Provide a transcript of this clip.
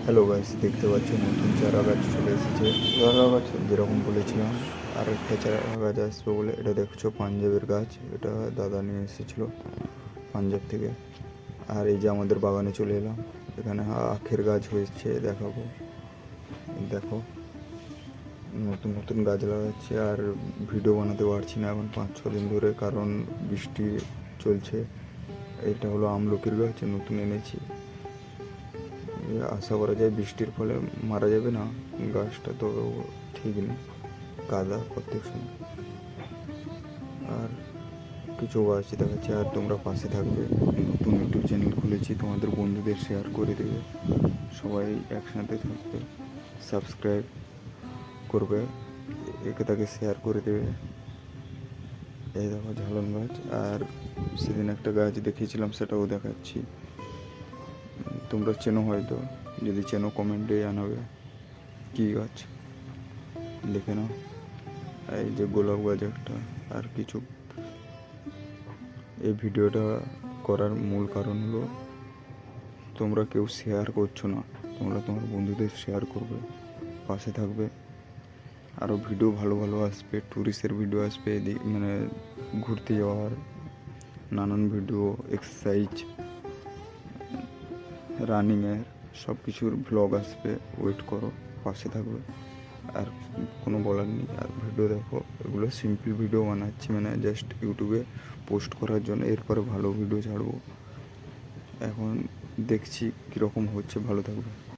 Hello guys, দেখতে পাচ্ছ নতুন চারা গাছ চলে এসেছে। চারা গাছ যেরকম বলেছিলাম, আর একটা চারা গাছ আসবে বলে। এটা দেখছো পাঞ্জাবের গাছ, এটা দাদা নিয়ে এসেছিলো পাঞ্জাব থেকে। আর এই যে আমাদের বাগানে চলে এলাম, এখানে আখের গাছ হয়েছে, দেখাবো। দেখো, নতুন নতুন গাছ লাগাচ্ছি। আর ভিডিও বানাতে পারছি না এখন 5-6 দিন ধরে, কারণ বৃষ্টি চলছে। এটা হলো আমলকির গাছ, নতুন এনেছি। আশা করা যায় বৃষ্টির ফলে মারা যাবে না গাছটা, তো ঠিক নেই, কাদা প্রত্যেক সময়। আর কিছু গাছ দেখাচ্ছে। আর তোমরা পাশে থাকবে, নতুন ইউটিউব চ্যানেল খুলেছি, তোমাদের বন্ধুদের শেয়ার করে দেবে, সবাই একসাথে থাকবে, সাবস্ক্রাইব করবে, একে তাকে শেয়ার করে দেবে। এই দেখো ঝালন গাছ। আর সেদিন একটা গাছ দেখিয়েছিলাম, সেটাও দেখাচ্ছি। তোমরা চেনো হয়তো, যদি চেনো কমেন্টে জানাবে কী গাছ, দেখে নাও। এই যে গোলাপ গাছ একটা। আর কিছু, এই ভিডিওটা করার মূল কারণ হলো তোমরা কেউ শেয়ার করছো না, তোমরা তোমার বন্ধুদের শেয়ার করবে, পাশে থাকবে। আরও ভিডিও ভালো ভালো আসবে, ট্যুরিস্টের ভিডিও আসবে, মানে ঘুরতে যাওয়ার নানান ভিডিও, এক্সারসাইজ, রানিংয়ের সব কিছুর ভ্লগ আসবে। ওয়েট করো, পাশে থাকবে। আর কোনো বলার নেই। আর ভিডিও দেখো, এগুলো সিম্পল ভিডিও বানাচ্ছি, মানে জাস্ট ইউটিউবে পোস্ট করার জন্য। এরপরে ভালো ভিডিও ছাড়বো। এখন দেখছি কীরকম হচ্ছে। ভালো থাকবে।